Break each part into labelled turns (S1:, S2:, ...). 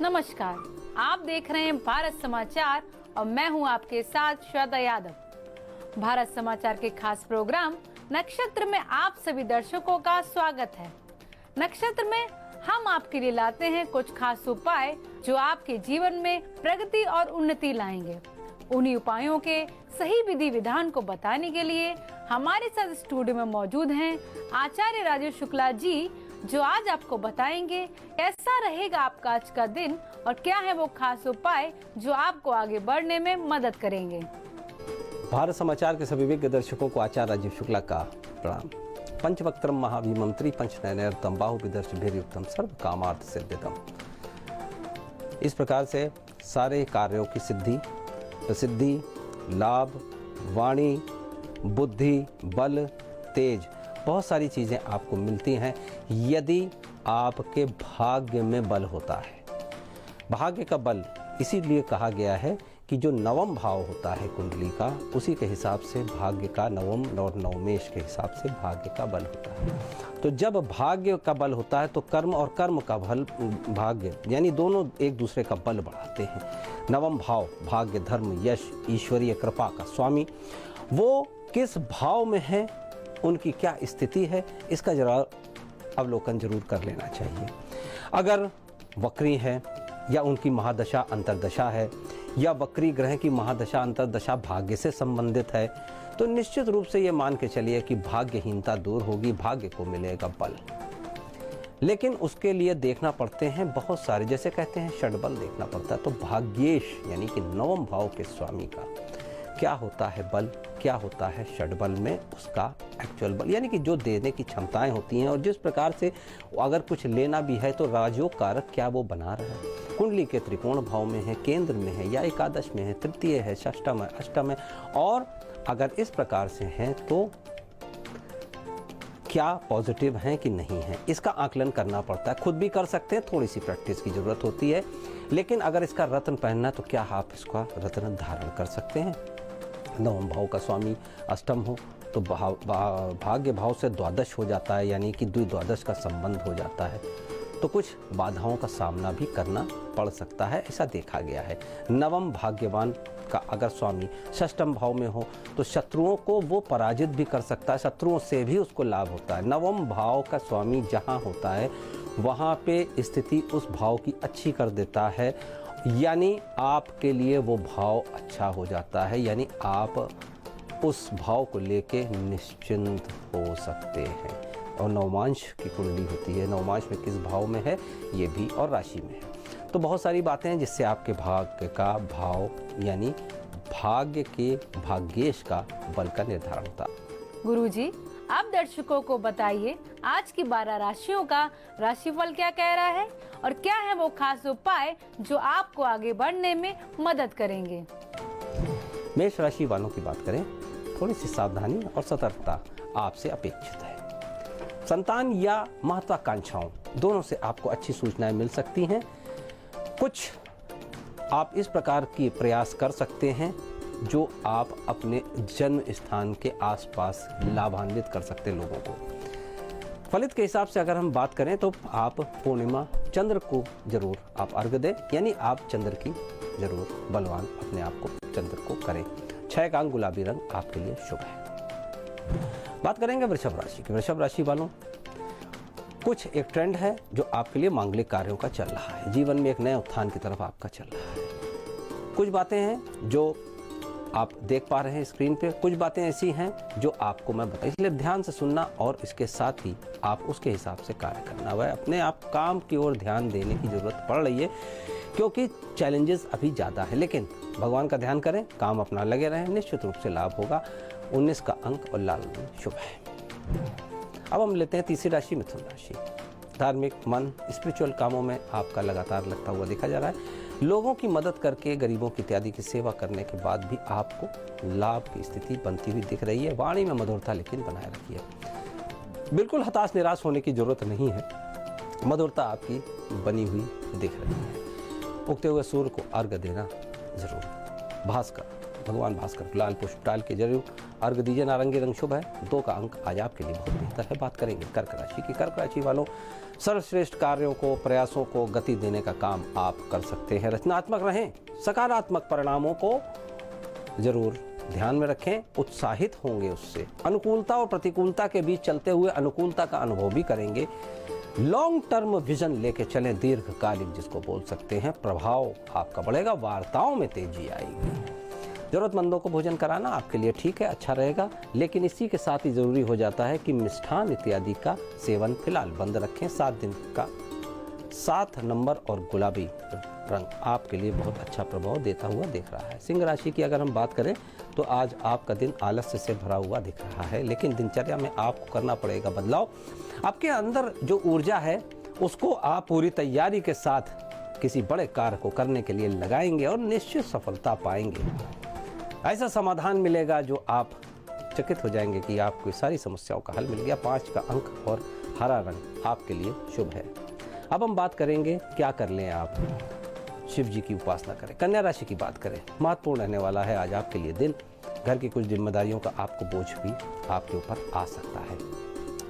S1: नमस्कार, आप देख रहे हैं भारत समाचार और मैं हूं आपके साथ श्वेता यादव। भारत समाचार के खास प्रोग्राम नक्षत्र में आप सभी दर्शकों का स्वागत है। नक्षत्र में हम आपके लिए लाते हैं कुछ खास उपाय जो आपके जीवन में प्रगति और उन्नति लाएंगे। उन्हीं उपायों के सही विधि विधान को बताने के लिए हमारे साथ स्टूडियो में मौजूद हैं आचार्य राजेश शुक्ला जी, जो आज आपको बताएंगे कैसा रहेगा आपका आज का दिन और क्या है वो खास उपाय जो आपको आगे बढ़ने में मदद करेंगे।
S2: भारत समाचार के सभी विज्ञ दर्शकों को आचार्य राजीव शुक्ला का प्रणाम। पंचवक्त्रम महाभिमंत्री पंचनयनतम बाहुविदर्श भीर्युक्तम सर्व कामार्थ सिद्धितम। इस प्रकार से सारे कार्यों की सिद्धि, प्रसिद्धि, लाभ, वाणी, बुद्धि, बल, तेज, बहुत सारी चीज़ें आपको मिलती हैं यदि आपके भाग्य में बल होता है। भाग्य का बल इसीलिए कहा गया है कि जो नवम भाव होता है कुंडली का, उसी के हिसाब से भाग्य का नवम और नवमेश के हिसाब से भाग्य का बल होता है। तो जब भाग्य का बल होता है तो कर्म और कर्म का बल, भाग्य यानी दोनों एक दूसरे का बल बढ़ाते हैं। नवम भाव भाग्य, धर्म, यश, ईश्वरीय कृपा का स्वामी, वो किस भाव में है, उनकी क्या स्थिति है, इसका जरा अवलोकन जरूर कर लेना चाहिए। अगर वक्री है या उनकी महादशा अंतर्दशा है या वक्री ग्रह की महादशा अंतर्दशा भाग्य से संबंधित है तो निश्चित रूप से ये मान के चलिए कि भाग्यहीनता दूर होगी, भाग्य को मिलेगा बल। लेकिन उसके लिए देखना पड़ते हैं बहुत सारे, जैसे कहते हैं षडबल देखना पड़ता है। तो भाग्येश यानी कि नवम भाव के स्वामी का क्या होता है बल, क्या होता है षडबल में उसका एक्चुअल बल, यानी कि जो देने की क्षमताएं होती हैं और जिस प्रकार से अगर कुछ लेना भी है तो राजयोग कारक क्या वो बना रहा है। कुंडली के त्रिकोण भाव में है, केंद्र में है या एकादश में है, तृतीय है, षष्ठम है, अष्टम है, और अगर इस प्रकार से हैं तो क्या पॉजिटिव हैं कि नहीं है, इसका आकलन करना पड़ता है। खुद भी कर सकते हैं, थोड़ी सी प्रैक्टिस की जरूरत होती है। लेकिन अगर इसका रत्न पहनना तो क्या आप इसका रत्न धारण कर सकते हैं। नवम भाव का स्वामी अष्टम हो तो भाग्य भाव से द्वादश हो जाता है, यानी कि द्विद्वादश का संबंध हो जाता है, तो कुछ बाधाओं का सामना भी करना पड़ सकता है, ऐसा देखा गया है। नवम भाग्यवान का अगर स्वामी षष्ठम भाव में हो तो शत्रुओं को वो पराजित भी कर सकता है, शत्रुओं से भी उसको लाभ होता है। नवम भाव का स्वामी जहाँ होता है वहाँ पे स्थिति उस भाव की अच्छी कर देता है, यानी आपके लिए वो भाव अच्छा हो जाता है, यानी आप उस भाव को लेके निश्चिंत हो सकते हैं। और नवमांश की कुंडली होती है, नवमांश में किस भाव में है ये भी, और राशि में है। तो बहुत सारी बातें हैं जिससे आपके भाग्य का भाव यानी भाग्य के भाग्येश का बल का निर्धारण होता है।
S1: गुरुजी, आप दर्शकों को बताइए आज की 12 राशियों का राशिफल क्या कह रहा है और क्या है वो खास उपाय जो आपको आगे बढ़ने में मदद करेंगे।
S2: मेष राशि वालों की बात करें, थोड़ी सी सावधानी और सतर्कता आपसे अपेक्षित है। संतान या महत्वाकांक्षाओं दोनों से आपको अच्छी सूचनाएं मिल सकती हैं। कुछ आप इस प्रकार की प्रयास कर सकते हैं जो आप अपने जन्म स्थान के आसपास लाभान्वित कर सकते लोगों को। फलित के हिसाब से अगर हम बात करें तो आप पूर्णिमा चंद्र को जरूर आप अर्घ्य दें, यानी आप चंद्र की जरूर बलवान अपने आप को चंद्र को करें। 6 का अंक गुलाबी रंग आपके लिए शुभ है। बात करेंगे वृषभ राशि की। वृषभ राशि वालों, कुछ एक ट्रेंड है जो आपके लिए मांगलिक कार्यों का चल रहा है, जीवन में एक नए उत्थान की तरफ आपका चल रहा है। कुछ बातें हैं जो आप देख पा रहे हैं स्क्रीन पे, कुछ बातें ऐसी हैं जो आपको मैं बता, इसलिए ध्यान से सुनना और इसके साथ ही आप उसके हिसाब से कार्य करना। वह अपने आप काम की ओर ध्यान देने की जरूरत पड़ रही है क्योंकि चैलेंजेस अभी ज़्यादा है, लेकिन भगवान का ध्यान करें, काम अपना लगे रहें, निश्चित रूप से लाभ होगा। 19 का अंक और लाल रंग शुभ है। अब हम लेते हैं तीसरी राशि मिथुन राशि। धार्मिक मन स्पिरिचुअल कामों में आपका लगातार लगता हुआ देखा जा रहा है। लोगों की मदद करके, गरीबों की इत्यादि की सेवा करने के बाद भी आपको लाभ की स्थिति बनती हुई दिख रही है। वाणी में मधुरता लेकिन बनाए रखिए, बिल्कुल हताश निराश होने की जरूरत नहीं है, मधुरता आपकी बनी हुई दिख रही है। उगते हुए सूर्य को अर्घ्य देना जरूर। भास्कर भगवान भास्कर को लाल पुष्प डाल के जरूर अर्घ दीजिए। नारंगी रंग शुभ है। 2 का अंक आज आपके लिए बहुत बेहतर है। बात करेंगे कर्क राशि की। कर्क राशि वालों, सर्वश्रेष्ठ कार्यों को, प्रयासों को गति देने का काम आप कर सकते हैं। रचनात्मक रहें, सकारात्मक परिणामों को जरूर ध्यान में रखें, उत्साहित होंगे उससे। अनुकूलता और प्रतिकूलता के बीच चलते हुए अनुकूलता का अनुभव भी करेंगे। लॉन्ग टर्म विजन लेके चलें, दीर्घकालिक जिसको बोल सकते हैं। प्रभाव आपका बढ़ेगा, वार्ताओं में तेजी आएगी। जरूरतमंदों को भोजन कराना आपके लिए ठीक है, अच्छा रहेगा, लेकिन इसी के साथ ही जरूरी हो जाता है कि मिष्ठान इत्यादि का सेवन फिलहाल बंद रखें। 7 दिन का 7 नंबर और गुलाबी रंग आपके लिए बहुत अच्छा प्रभाव देता हुआ दिख रहा है। सिंह राशि की अगर हम बात करें तो आज आपका दिन आलस्य से भरा हुआ दिख रहा है, लेकिन दिनचर्या में आपको करना पड़ेगा बदलाव। आपके अंदर जो ऊर्जा है उसको आप पूरी तैयारी के साथ किसी बड़े कार्य को करने के लिए लगाएंगे और निश्चित सफलता पाएंगे। ऐसा समाधान मिलेगा जो आप चकित हो जाएंगे कि आपको सारी समस्याओं का हल मिल गया। 5 का अंक और हरा रंग आपके लिए शुभ है। अब हम बात करेंगे क्या कर लें आप। शिव जी की उपासना करें। कन्या राशि की बात करें, महत्वपूर्ण रहने वाला है आज आपके लिए दिन। घर की कुछ जिम्मेदारियों का आपको बोझ भी आपके ऊपर आ सकता है।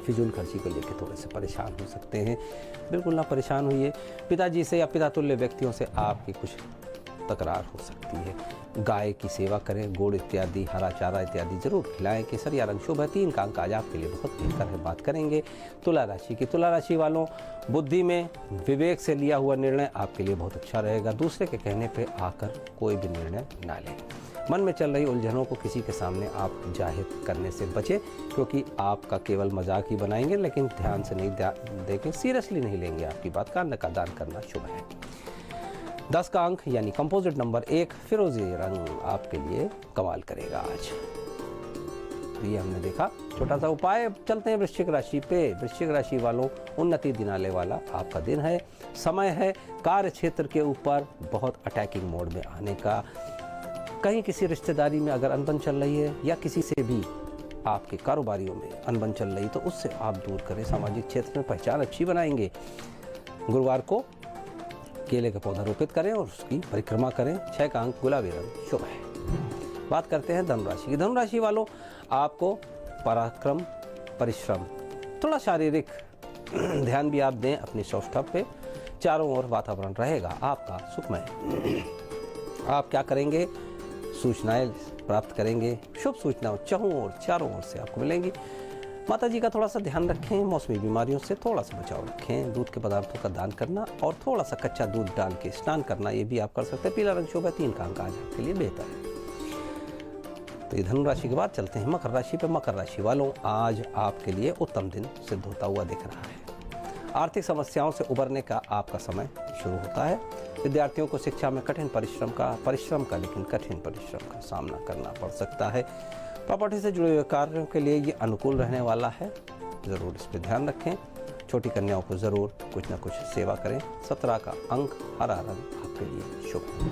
S2: फिजूल खर्ची को लेकर थोड़े से परेशान हो सकते हैं, बिल्कुल ना परेशान होइए। पिताजी से या पितातुल्य व्यक्तियों से आपकी कुछ तकरार हो सकती है। गाय की सेवा करें, गुड़ इत्यादि, हरा चारा इत्यादि जरूर खिलाएं। केसरिया रंग शुभ है। 3 का अंक आज आपके लिए बहुत बेहतर है। बात करेंगे तुला राशि की। तुला राशि वालों, बुद्धि में विवेक से लिया हुआ निर्णय आपके लिए बहुत अच्छा रहेगा। दूसरे के कहने पे आकर कोई भी निर्णय ना लें। मन में चल रही उलझनों को किसी के सामने आप जाहिर करने से बचें, क्योंकि आपका केवल मजाक ही बनाएंगे, लेकिन ध्यान से नहीं देखें, सीरियसली नहीं लेंगे आपकी बात का। अन्न का दान करना शुभ है। 10 का अंक यानी कंपोजिट नंबर 1 फिरोजी रंग आपके लिए कमाल करेगा आज। ये हमने देखा छोटा सा उपाय। चलते हैं वृश्चिक राशि पे। वृश्चिक राशि वालों, उन्नति दिलाने वाला आपका दिन है। समय है कार्य क्षेत्र के ऊपर बहुत अटैकिंग मोड में आने का। कहीं किसी रिश्तेदारी में अगर अनबन चल रही है या किसी से भी आपके कारोबारियों में अनबन चल रही, तो उससे आप दूर करें। सामाजिक क्षेत्र में पहचान अच्छी बनाएंगे। गुरुवार को केले का पौधा रोपित करें और उसकी परिक्रमा करें। 6 का अंक गुलाबी रंग शुभ है। बात करते हैं धनुराशि की। धनुराशि वालों, आपको पराक्रम, परिश्रम, थोड़ा शारीरिक ध्यान भी आप दें अपनी सौष्ठव पे। चारों ओर वातावरण रहेगा आपका सुखमय। आप क्या करेंगे, सूचनाएं प्राप्त करेंगे। शुभ सूचनाओं चारों ओर से आपको मिलेंगी। माता जी का थोड़ा सा ध्यान रखें। मौसमी बीमारियों से थोड़ा सा बचाव रखें। दूध के पदार्थों का दान करना और थोड़ा सा कच्चा दूध डाल के स्नान करना, ये भी आप कर सकते हैं। पीला रंग शुभ है। 3 का अंक आज आपके लिए बेहतर है। तो ये धनु राशि के बाद चलते हैं मकर राशि पे। मकर राशि वालों, आज आपके लिए उत्तम दिन सिद्ध होता हुआ दिख रहा है। आर्थिक समस्याओं से उबरने का आपका समय शुरू होता है। विद्यार्थियों को शिक्षा में कठिन परिश्रम का लेकिन कठिन परिश्रम का सामना करना पड़ सकता है। प्रॉपर्टी से जुड़े हुए कार्यों के लिए ये अनुकूल रहने वाला है, ज़रूर इस पर ध्यान रखें। छोटी कन्याओं को ज़रूर कुछ ना कुछ सेवा करें। 17 का अंक हरा रंग आपके लिए शुभ है।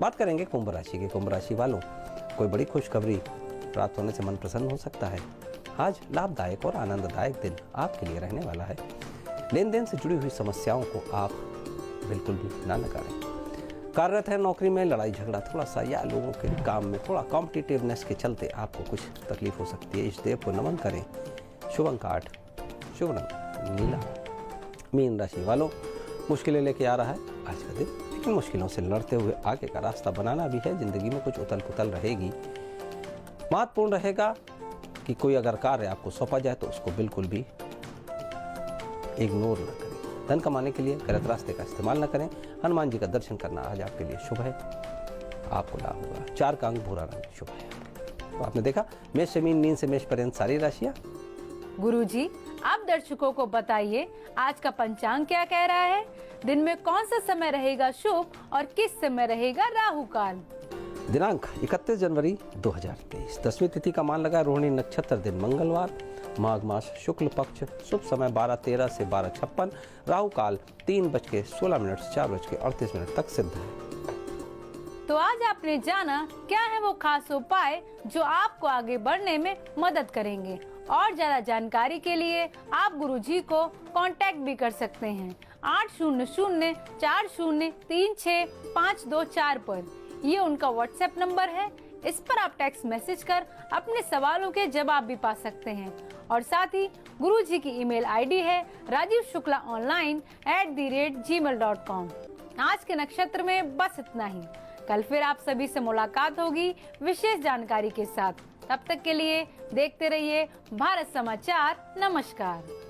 S2: बात करेंगे कुंभ राशि के। कुंभ राशि वालों, कोई बड़ी खुशखबरी प्राप्त होने से मन प्रसन्न हो सकता है। आज लाभदायक और आनंददायक दिन आपके लिए रहने वाला है। लेन देन से जुड़ी हुई समस्याओं को आप बिल्कुल भी ना नकारें। कार्यरत है नौकरी में, लड़ाई झगड़ा थोड़ा सा या लोगों के काम में थोड़ा कॉम्पिटिटिवनेस के चलते आपको कुछ तकलीफ हो सकती है। इस देव को नमन करें। शुभ अंक 8, शुभ रंग नीला। मीन राशि वालों, मुश्किलें लेके आ रहा है आज का दिन, लेकिन मुश्किलों से लड़ते हुए आगे का रास्ता बनाना भी है। जिंदगी में कुछ उथल पुथल रहेगी। महत्वपूर्ण रहेगा कि कोई अगर कार्य आपको सौंपा जाए तो उसको बिल्कुल भी इग्नोर न करें। धन कमाने के लिए गलत रास्ते का इस्तेमाल न करें। हनुमान जी का दर्शन करना आज आपके लिए शुभ है, आपको लाभ होगा। 4 का अंक भूरा रंग शुभ है। तो आपने देखा मेष से मीन से मेष पर्यंत सारी राशियां।
S1: गुरुजी, आप दर्शकों को बताइए आज का पंचांग क्या कह रहा है। दिन में कौन सा समय रहेगा शुभ और किस समय रहेगा राहु काल।
S2: दिनांक 31 जनवरी 2023, 10वीं तिथि का मान लगा रोहिणी नक्षत्र, दिन मंगलवार, माघ मास शुक्ल पक्ष, शुभ समय 12:13 से 12:56, राहु काल 3:16 से 4:38 तक सिद्ध है।
S1: तो आज आपने जाना क्या है वो खास उपाय जो आपको आगे बढ़ने में मदद करेंगे। और ज्यादा जानकारी के लिए आप गुरुजी को कांटेक्ट भी कर सकते हैं 800403652 4 पर। ये उनका व्हाट्सएप नंबर है। इस पर आप टेक्स्ट मैसेज कर अपने सवालों के जवाब भी पा सकते हैं। और साथ ही गुरु जी की ईमेल आईडी है rajiv.shukla.online@gmail.com। आज के नक्षत्र में बस इतना ही। कल फिर आप सभी से मुलाकात होगी विशेष जानकारी के साथ। तब तक के लिए देखते रहिए भारत समाचार। नमस्कार।